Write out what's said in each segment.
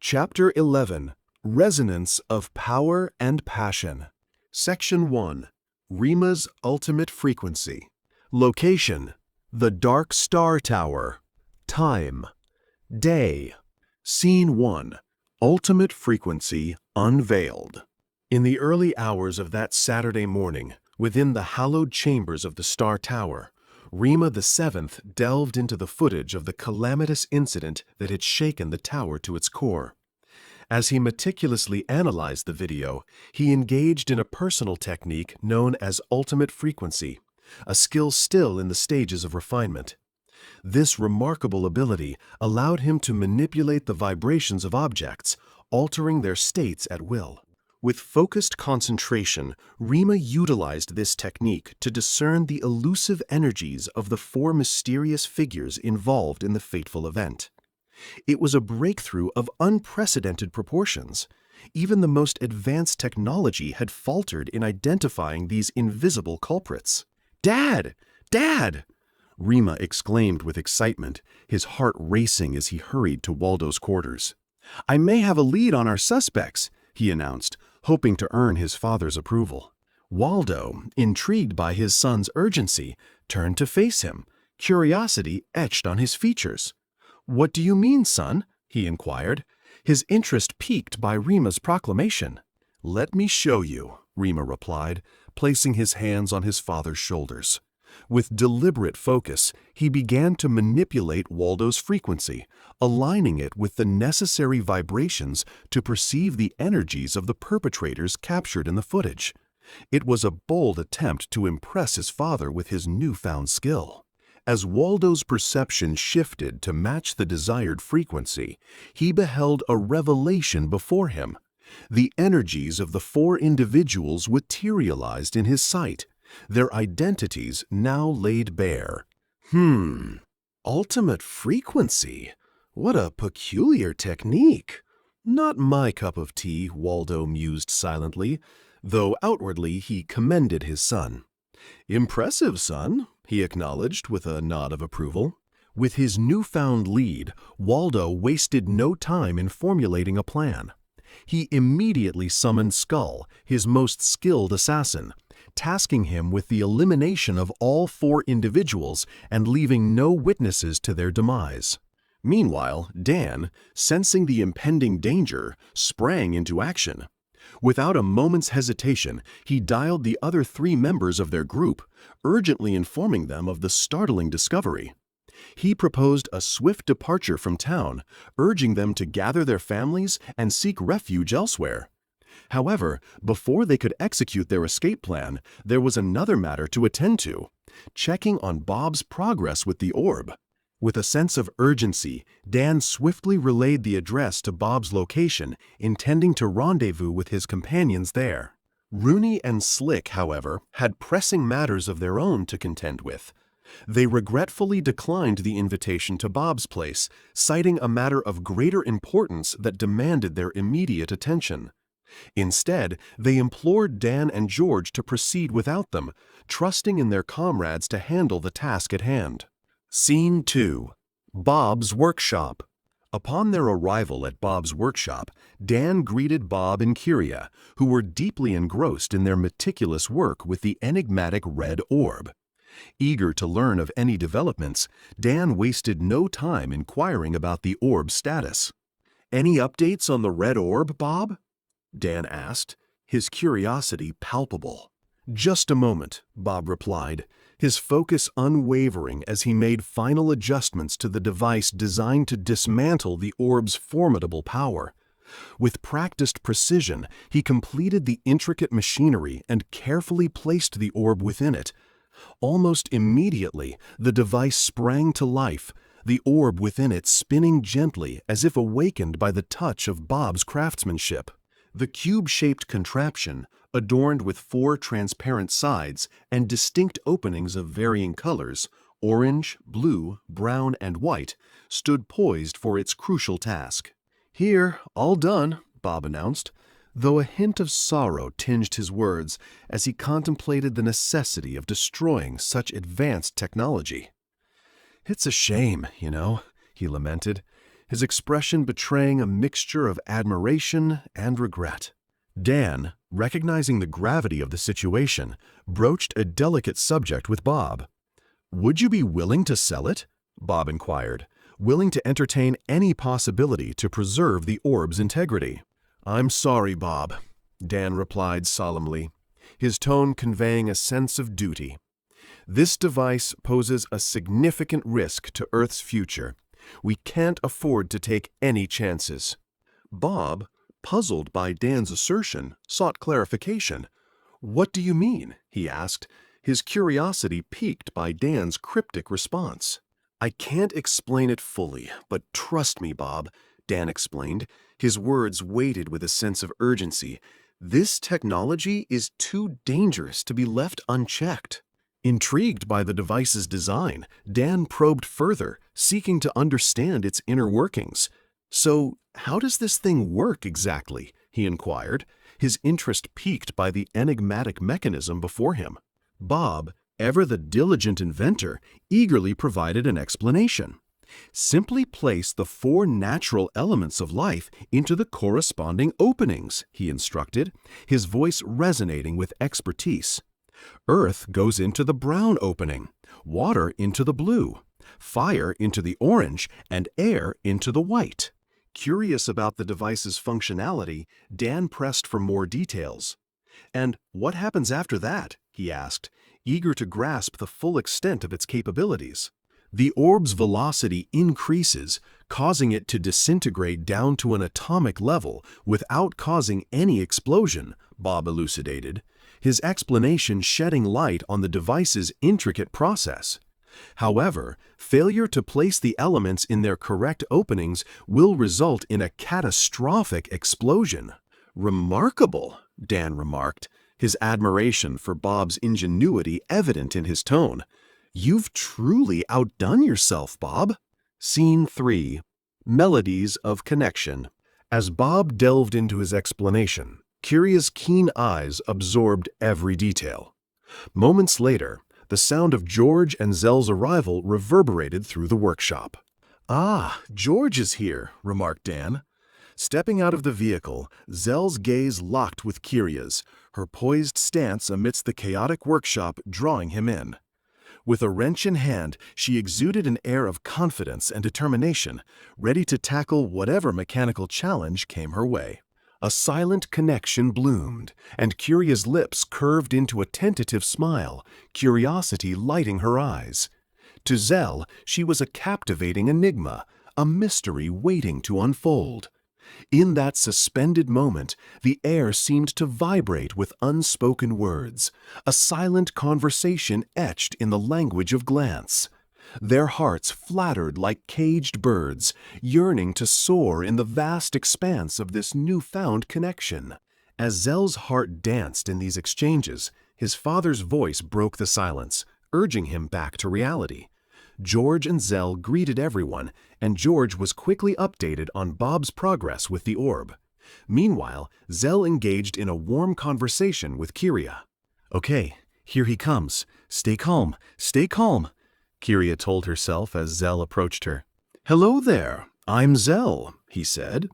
Chapter 11. Resonance of Power and Passion. Section 1. Rima's Ultimate Frequency. Location: the Dark Star Tower. Time: day. Scene 1. Ultimate Frequency Unveiled. In the early hours of that Saturday morning, within the hallowed chambers of the Star Tower, Rima VII delved into the footage of the calamitous incident that had shaken the tower to its core. As he meticulously analyzed the video, he engaged in a personal technique known as ultimate frequency, a skill still in the stages of refinement. This remarkable ability allowed him to manipulate the vibrations of objects, altering their states at will. With focused concentration, Rima utilized this technique to discern the elusive energies of the four mysterious figures involved in the fateful event. It was a breakthrough of unprecedented proportions. Even the most advanced technology had faltered in identifying these invisible culprits. "Dad! Dad!" Rima exclaimed with excitement, his heart racing as he hurried to Waldo's quarters. "I may have a lead on our suspects," he announced, hoping to earn his father's approval. Waldo, intrigued by his son's urgency, turned to face him, curiosity etched on his features. "What do you mean, son?" he inquired, his interest piqued by Rima's proclamation. "Let me show you," Rima replied, placing his hands on his father's shoulders. With deliberate focus, he began to manipulate Waldo's frequency, aligning it with the necessary vibrations to perceive the energies of the perpetrators captured in the footage. It was a bold attempt to impress his father with his newfound skill. As Waldo's perception shifted to match the desired frequency, he beheld a revelation before him. The energies of the four individuals materialized in his sight, their identities now laid bare. Ultimate frequency? What a peculiar technique. Not my cup of tea, Waldo mused silently, though outwardly he commended his son. "Impressive, son," he acknowledged with a nod of approval. With his newfound lead, Waldo wasted no time in formulating a plan. He immediately summoned Skull, his most skilled assassin, tasking him with the elimination of all four individuals and leaving no witnesses to their demise. Meanwhile, Dan, sensing the impending danger, sprang into action. Without a moment's hesitation, he dialed the other three members of their group, urgently informing them of the startling discovery. He proposed a swift departure from town, urging them to gather their families and seek refuge elsewhere. However, before they could execute their escape plan, there was another matter to attend to: checking on Bob's progress with the orb. With a sense of urgency, Dan swiftly relayed the address to Bob's location, intending to rendezvous with his companions there. Rooney and Slick, however, had pressing matters of their own to contend with. They regretfully declined the invitation to Bob's place, citing a matter of greater importance that demanded their immediate attention. Instead, they implored Dan and George to proceed without them, trusting in their comrades to handle the task at hand. Scene 2. Bob's Workshop. Upon their arrival at Bob's workshop, Dan greeted Bob and Kyria, who were deeply engrossed in their meticulous work with the enigmatic red orb. Eager to learn of any developments, Dan wasted no time inquiring about the orb's status. "Any updates on the red orb, Bob?" Dan asked, his curiosity palpable. "Just a moment," Bob replied, his focus unwavering as he made final adjustments to the device designed to dismantle the orb's formidable power. With practiced precision, he completed the intricate machinery and carefully placed the orb within it. Almost immediately, the device sprang to life, the orb within it spinning gently as if awakened by the touch of Bob's craftsmanship. The cube-shaped contraption, adorned with four transparent sides and distinct openings of varying colors, orange, blue, brown, and white, stood poised for its crucial task. "Here, all done," Bob announced, though a hint of sorrow tinged his words as he contemplated the necessity of destroying such advanced technology. "It's a shame, he lamented. his expression betraying a mixture of admiration and regret. Dan, recognizing the gravity of the situation, broached a delicate subject with Bob. "Would you be willing to sell it?" Bob inquired, willing to entertain any possibility to preserve the orb's integrity. "I'm sorry, Bob," Dan replied solemnly, his tone conveying a sense of duty. "This device poses a significant risk to Earth's future. We can't afford to take any chances." Bob, puzzled by Dan's assertion, sought clarification. "What do you mean?" he asked, his curiosity piqued by Dan's cryptic response. "I can't explain it fully, but trust me, Bob," Dan explained, his words weighted with a sense of urgency. "This technology is too dangerous to be left unchecked." Intrigued by the device's design, Dan probed further, seeking to understand its inner workings. "So, how does this thing work exactly?" he inquired, his interest piqued by the enigmatic mechanism before him. Bob, ever the diligent inventor, eagerly provided an explanation. "Simply place the 4 natural elements of life into the corresponding openings," he instructed, his voice resonating with expertise. "Earth goes into the brown opening, water into the blue, fire into the orange, and air into the white." Curious about the device's functionality, Dan pressed for more details. "And what happens after that?" he asked, eager to grasp the full extent of its capabilities. "The orb's velocity increases, causing it to disintegrate down to an atomic level without causing any explosion," Bob elucidated, his explanation shedding light on the device's intricate process. "However, failure to place the elements in their correct openings will result in a catastrophic explosion." "Remarkable," Dan remarked, his admiration for Bob's ingenuity evident in his tone. "You've truly outdone yourself, Bob." Scene 3. Melodies of Connection. As Bob delved into his explanation, Kiria's keen eyes absorbed every detail. Moments later, the sound of George and Zell's arrival reverberated through the workshop. "Ah, George is here," remarked Dan. Stepping out of the vehicle, Zell's gaze locked with Kiria's, her poised stance amidst the chaotic workshop drawing him in. With a wrench in hand, she exuded an air of confidence and determination, ready to tackle whatever mechanical challenge came her way. A silent connection bloomed, and Kiria's lips curved into a tentative smile, curiosity lighting her eyes. To Zell, she was a captivating enigma, a mystery waiting to unfold. In that suspended moment, the air seemed to vibrate with unspoken words, a silent conversation etched in the language of glance. Their hearts flattered like caged birds, yearning to soar in the vast expanse of this newfound connection. As Zell's heart danced in these exchanges, his father's voice broke the silence, urging him back to reality. George and Zell greeted everyone, and George was quickly updated on Bob's progress with the orb. Meanwhile, Zell engaged in a warm conversation with Kiria. "Okay, here he comes. Stay calm, Kiria told herself as Zell approached her. "Hello there, I'm Zell," he said.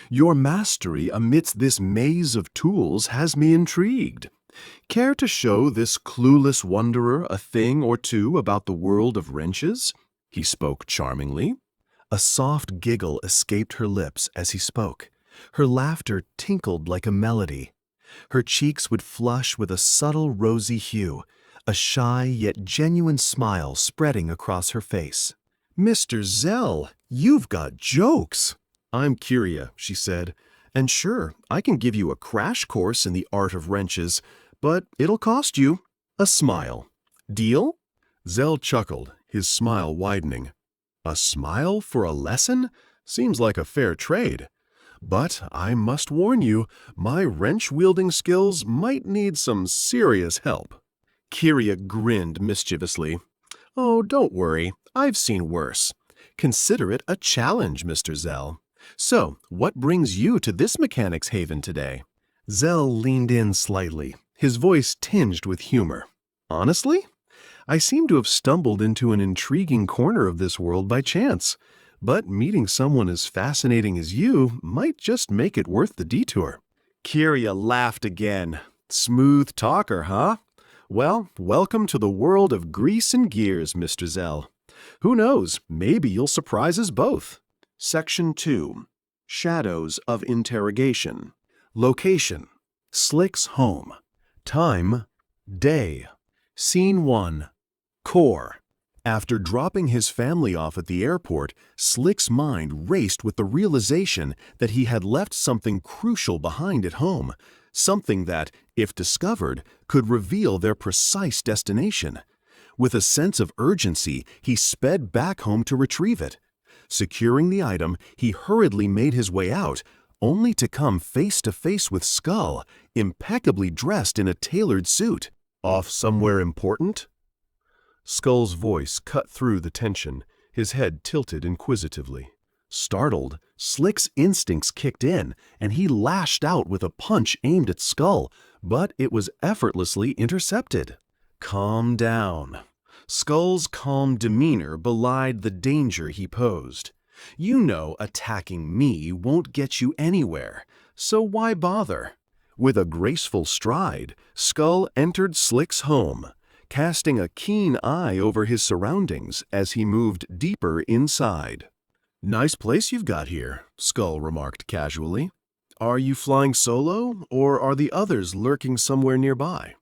"Your mastery amidst this maze of tools has me intrigued. Care to show this clueless wanderer a thing or two about the world of wrenches?" He spoke charmingly. A soft giggle escaped her lips as he spoke. Her laughter tinkled like a melody. Her cheeks would flush with a subtle rosy hue, a shy yet genuine smile spreading across her face. "Mr. Zell, you've got jokes." "I'm Kiria," she said, "and sure, I can give you a crash course in the art of wrenches, but it'll cost you a smile. Deal?" Zell chuckled, his smile widening. "A smile for a lesson? Seems like a fair trade. But I must warn you, my wrench-wielding skills might need some serious help." Kiria grinned mischievously. "Oh, don't worry. I've seen worse. Consider it a challenge, Mr. Zell. So, what brings you to this mechanic's haven today?" Zell leaned in slightly, his voice tinged with humor. "Honestly, I seem to have stumbled into an intriguing corner of this world by chance. but meeting someone as fascinating as you might just make it worth the detour. Kiria laughed again. Smooth talker, huh? Well, welcome to the world of grease and gears, Mr. Zell. Who knows, maybe you'll surprise us both. Section 2. Shadows of Interrogation. Location: Slick's home. Time: day. Scene 1. Core. After dropping his family off at the airport, Slick's mind raced with the realization that he had left something crucial behind at home, something that, if discovered, could reveal their precise destination. With a sense of urgency, he sped back home to retrieve it. Securing the item, he hurriedly made his way out, only to come face to face with Skull, impeccably dressed in a tailored suit. Off somewhere important? Skull's voice cut through the tension, his head tilted inquisitively. Startled, Slick's instincts kicked in, and he lashed out with a punch aimed at Skull, but it was effortlessly intercepted. Calm down. Skull's calm demeanor belied the danger he posed. You know attacking me won't get you anywhere, so why bother? With a graceful stride, Skull entered Slick's home, casting a keen eye over his surroundings as he moved deeper inside. "Nice place you've got here," Skull remarked casually. "Are you flying solo, or are the others lurking somewhere nearby?"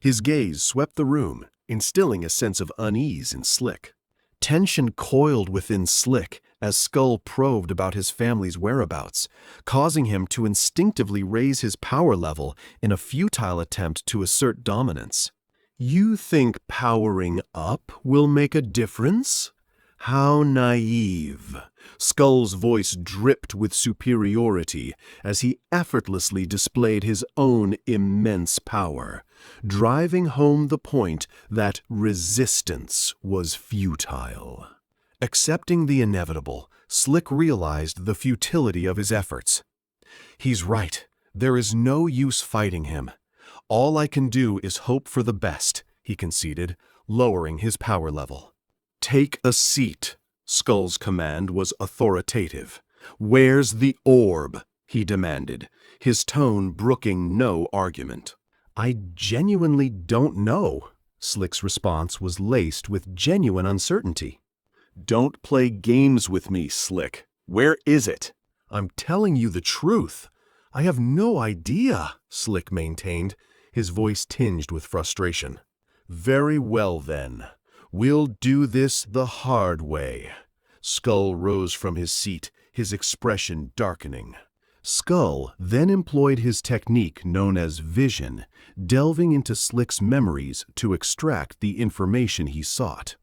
His gaze swept the room, instilling a sense of unease in Slick. Tension coiled within Slick as Skull probed about his family's whereabouts, causing him to instinctively raise his power level in a futile attempt to assert dominance. "You think powering up will make a difference? How naive." Skull's voice dripped with superiority as he effortlessly displayed his own immense power, driving home the point that resistance was futile. Accepting the inevitable, Slick realized the futility of his efforts. "He's right. There is no use fighting him. All I can do is hope for the best," he conceded, lowering his power level. "Take a seat." Skull's command was authoritative. "Where's the orb?" he demanded, his tone brooking no argument. "I genuinely don't know." Slick's response was laced with genuine uncertainty. "Don't play games with me, Slick. Where is it?" "I'm telling you the truth. I have no idea," Slick maintained, his voice tinged with frustration. "Very well, then. We'll do this the hard way." Skull rose from his seat, his expression darkening. Skull then employed his technique known as vision, delving into Slick's memories to extract the information he sought.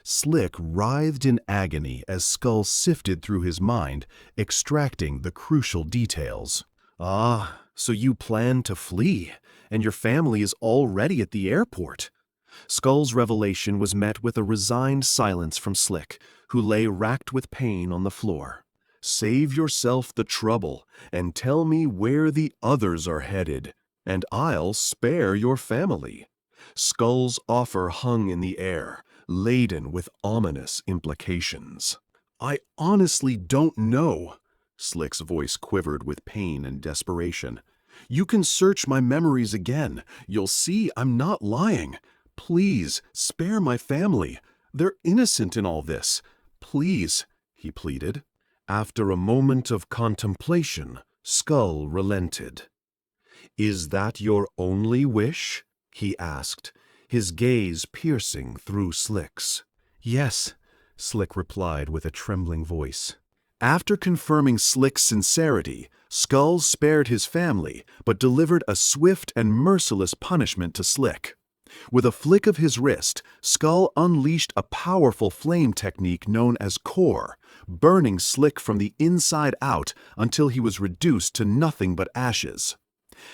Slick writhed in agony as Skull sifted through his mind, extracting the crucial details. "Ah, so you plan to flee, and your family is already at the airport." Skull's revelation was met with a resigned silence from Slick, who lay racked with pain on the floor. "Save yourself the trouble and tell me where the others are headed, and I'll spare your family." Skull's offer hung in the air, laden with ominous implications. "I honestly don't know." Slick's voice quivered with pain and desperation. "You can search my memories again. You'll see I'm not lying. Please, spare my family. They're innocent in all this. Please," he pleaded. After a moment of contemplation, Skull relented. "Is that your only wish?" he asked, his gaze piercing through Slick's. "Yes," Slick replied with a trembling voice. After confirming Slick's sincerity, Skull spared his family, but delivered a swift and merciless punishment to Slick. With a flick of his wrist, Skull unleashed a powerful flame technique known as Core, burning Slick from the inside out until he was reduced to nothing but ashes.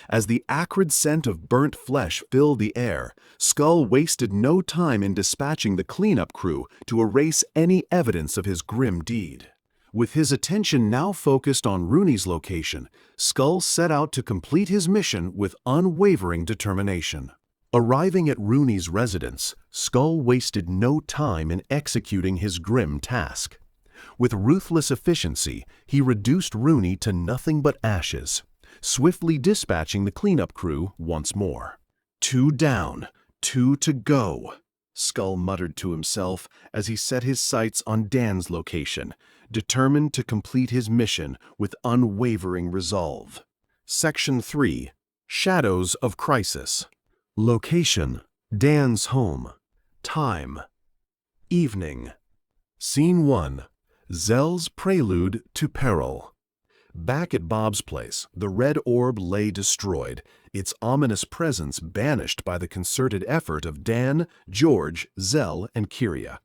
As the acrid scent of burnt flesh filled the air, Skull wasted no time in dispatching the cleanup crew to erase any evidence of his grim deed. With his attention now focused on Rooney's location, Skull set out to complete his mission with unwavering determination. Arriving at Rooney's residence, Skull wasted no time in executing his grim task. With ruthless efficiency, he reduced Rooney to nothing but ashes, swiftly dispatching the cleanup crew once more. 2 down, 2 to go, Skull muttered to himself as he set his sights on Dan's location, determined to complete his mission with unwavering resolve. Section 3. Shadows of Crisis. Location: Dan's home. Time: evening. Scene 1. Zell's prelude to peril. Back at Bob's place, the red orb lay destroyed, its ominous presence banished by the concerted effort of Dan, George, Zell, and Kyria.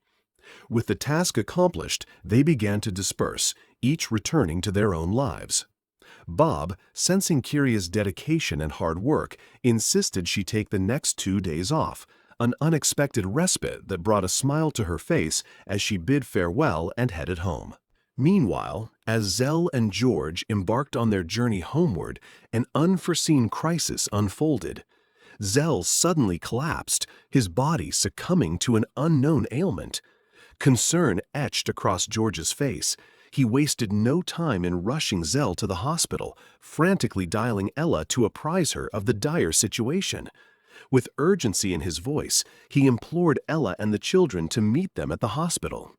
With the task accomplished, they began to disperse, each returning to their own lives. Bob, sensing Kyria's dedication and hard work, insisted she take the next 2 days off, an unexpected respite that brought a smile to her face as she bid farewell and headed home. Meanwhile, as Zell and George embarked on their journey homeward, an unforeseen crisis unfolded. Zell suddenly collapsed, his body succumbing to an unknown ailment. Concern etched across George's face. He wasted no time in rushing Zell to the hospital, frantically dialing Ella to apprise her of the dire situation. With urgency in his voice, he implored Ella and the children to meet them at the hospital.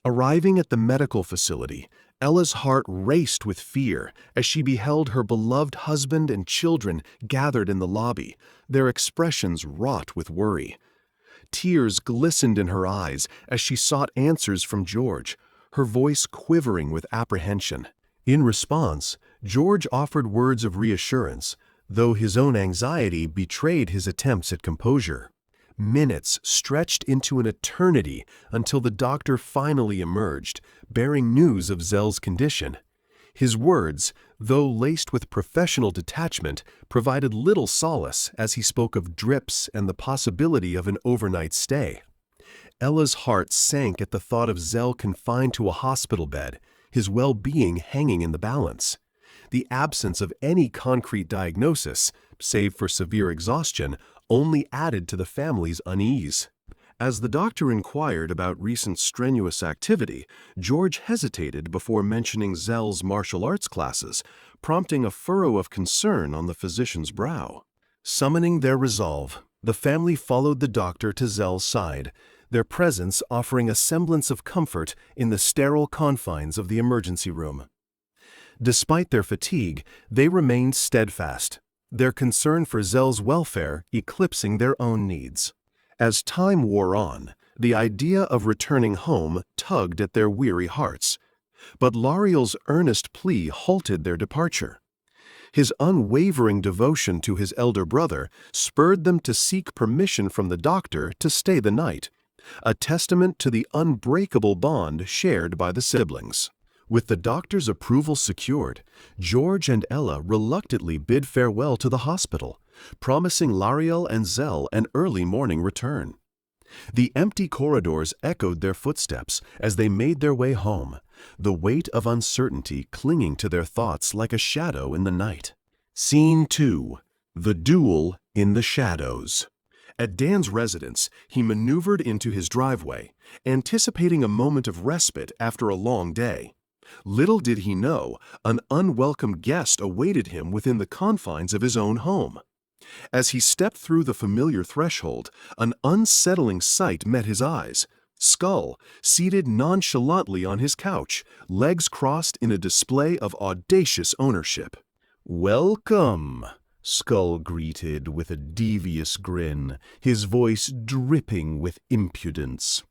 Arriving at the medical facility, Ella's heart raced with fear as she beheld her beloved husband and children gathered in the lobby, their expressions wrought with worry. Tears glistened in her eyes as she sought answers from George, her voice quivering with apprehension. In response, George offered words of reassurance, though his own anxiety betrayed his attempts at composure. Minutes stretched into an eternity until the doctor finally emerged, bearing news of Zell's condition. His words, though laced with professional detachment, provided little solace as he spoke of drips and the possibility of an overnight stay. Ella's heart sank at the thought of Zell confined to a hospital bed, his well-being hanging in the balance. The absence of any concrete diagnosis, save for severe exhaustion, only added to the family's unease. As the doctor inquired about recent strenuous activity, George hesitated before mentioning Zell's martial arts classes, prompting a furrow of concern on the physician's brow. Summoning their resolve, the family followed the doctor to Zell's side, their presence offering a semblance of comfort in the sterile confines of the emergency room. Despite their fatigue, they remained steadfast, their concern for Zell's welfare eclipsing their own needs. As time wore on, the idea of returning home tugged at their weary hearts, but Lariel's earnest plea halted their departure. His unwavering devotion to his elder brother spurred them to seek permission from the doctor to stay the night, a testament to the unbreakable bond shared by the siblings. With the doctor's approval secured, George and Ella reluctantly bid farewell to the hospital, promising Lariel and Zell an early morning return. The empty corridors echoed their footsteps as they made their way home, the weight of uncertainty clinging to their thoughts like a shadow in the night. Scene 2. The Duel in the Shadows. At Dan's residence, he maneuvered into his driveway, anticipating a moment of respite after a long day. Little did he know, an unwelcome guest awaited him within the confines of his own home. As he stepped through the familiar threshold, an unsettling sight met his eyes. Skull, seated nonchalantly on his couch, legs crossed in a display of audacious ownership. "Welcome," Skull greeted with a devious grin, his voice dripping with impudence.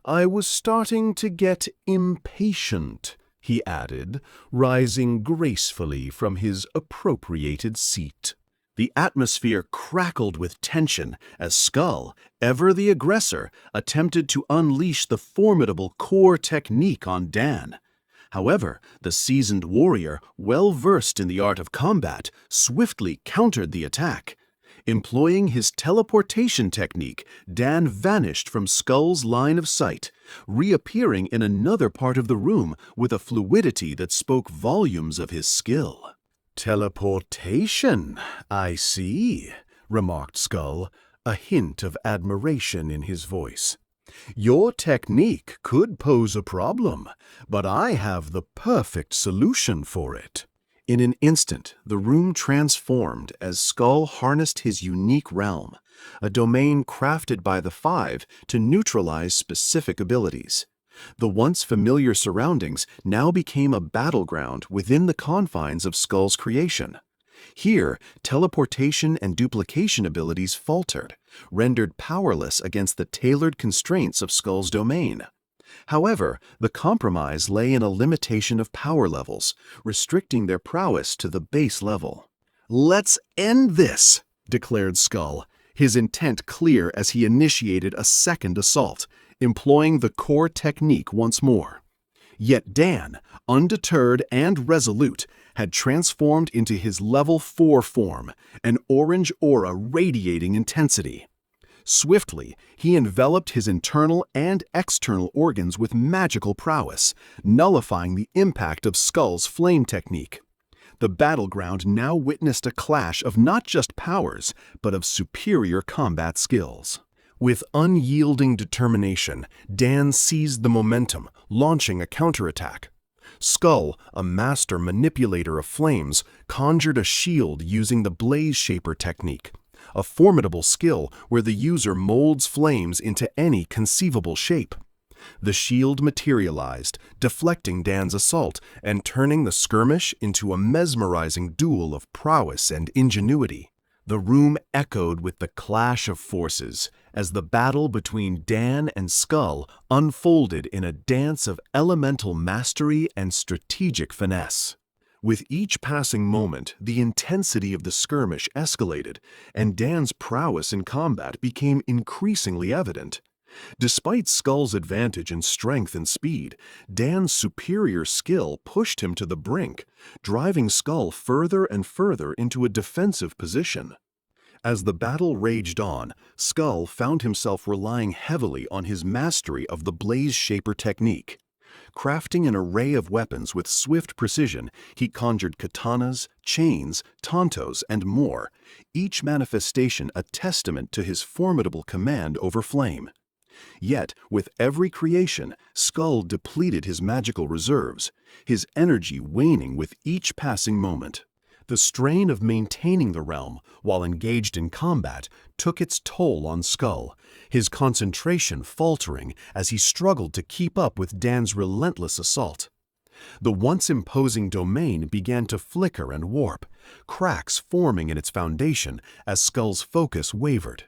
"I was starting to get impatient," he added, rising gracefully from his appropriated seat. The atmosphere crackled with tension as Skull, ever the aggressor, attempted to unleash the formidable core technique on Dan. However, the seasoned warrior, well versed in the art of combat, swiftly countered the attack. Employing his teleportation technique, Dan vanished from Skull's line of sight, reappearing in another part of the room with a fluidity that spoke volumes of his skill. "Teleportation, I see," remarked Skull, a hint of admiration in his voice. Your technique could pose a problem, but I have the perfect solution for it. In an instant, the room transformed as Skull harnessed his unique realm, a domain crafted by the Five to neutralize specific abilities. The once familiar surroundings now became a battleground within the confines of Skull's creation. Here, teleportation and duplication abilities faltered, rendered powerless against the tailored constraints of Skull's domain. However, the compromise lay in a limitation of power levels, restricting their prowess to the base level. "Let's end this," declared Skull, his intent clear as he initiated a second assault, employing the core technique once more. Yet Dan, undeterred and resolute, had transformed into his level 4 form, an orange aura radiating intensity. Swiftly, he enveloped his internal and external organs with magical prowess, nullifying the impact of Skull's flame technique. The battleground now witnessed a clash of not just powers, but of superior combat skills. With unyielding determination, Dan seized the momentum, launching a counterattack. Skull, a master manipulator of flames, conjured a shield using the Blaze Shaper technique, a formidable skill where the user molds flames into any conceivable shape. The shield materialized, deflecting Dan's assault and turning the skirmish into a mesmerizing duel of prowess and ingenuity. The room echoed with the clash of forces as the battle between Dan and Skull unfolded in a dance of elemental mastery and strategic finesse. With each passing moment, the intensity of the skirmish escalated, and Dan's prowess in combat became increasingly evident. Despite Skull's advantage in strength and speed, Dan's superior skill pushed him to the brink, driving Skull further and further into a defensive position. As the battle raged on, Skull found himself relying heavily on his mastery of the Blaze Shaper technique. Crafting an array of weapons with swift precision, he conjured katanas, chains, tontos, and more, each manifestation a testament to his formidable command over flame. Yet, with every creation, Skull depleted his magical reserves, his energy waning with each passing moment. The strain of maintaining the realm, while engaged in combat, took its toll on Skull, his concentration faltering as he struggled to keep up with Dan's relentless assault. The once imposing domain began to flicker and warp, cracks forming in its foundation as Skull's focus wavered.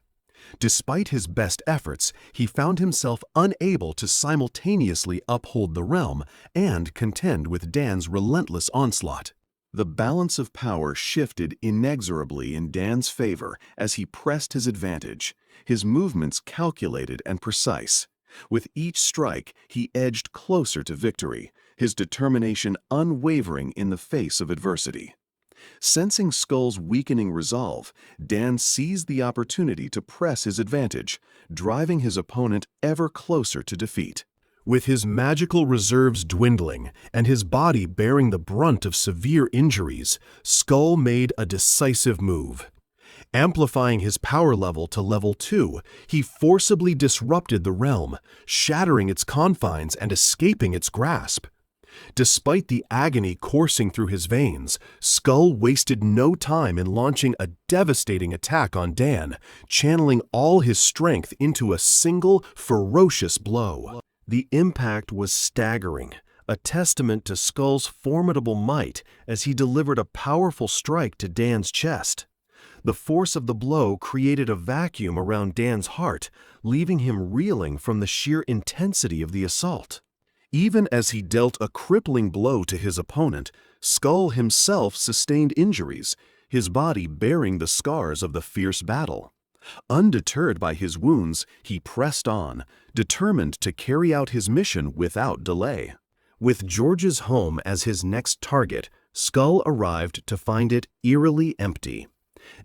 Despite his best efforts, he found himself unable to simultaneously uphold the realm and contend with Dan's relentless onslaught. The balance of power shifted inexorably in Dan's favor as he pressed his advantage, his movements calculated and precise. With each strike, he edged closer to victory, his determination unwavering in the face of adversity. Sensing Skull's weakening resolve, Dan seized the opportunity to press his advantage, driving his opponent ever closer to defeat. With his magical reserves dwindling and his body bearing the brunt of severe injuries, Skull made a decisive move. Amplifying his power level to level 2, he forcibly disrupted the realm, shattering its confines and escaping its grasp. Despite the agony coursing through his veins, Skull wasted no time in launching a devastating attack on Dan, channeling all his strength into a single, ferocious blow. The impact was staggering, a testament to Skull's formidable might as he delivered a powerful strike to Dan's chest. The force of the blow created a vacuum around Dan's heart, leaving him reeling from the sheer intensity of the assault. Even as he dealt a crippling blow to his opponent, Skull himself sustained injuries, his body bearing the scars of the fierce battle. Undeterred by his wounds, he pressed on, determined to carry out his mission without delay. With George's home as his next target, Skull arrived to find it eerily empty.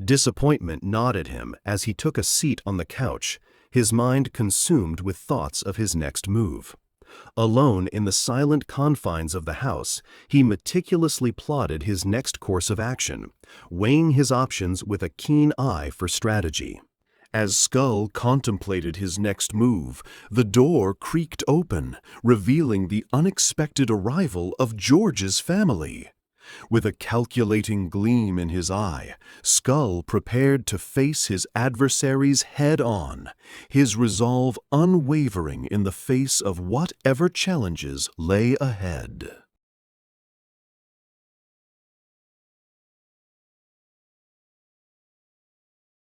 Disappointment gnawed at him as he took a seat on the couch, his mind consumed with thoughts of his next move. Alone in the silent confines of the house, he meticulously plotted his next course of action, weighing his options with a keen eye for strategy. As Skull contemplated his next move, the door creaked open, revealing the unexpected arrival of George's family. With a calculating gleam in his eye, Skull prepared to face his adversaries head-on, his resolve unwavering in the face of whatever challenges lay ahead.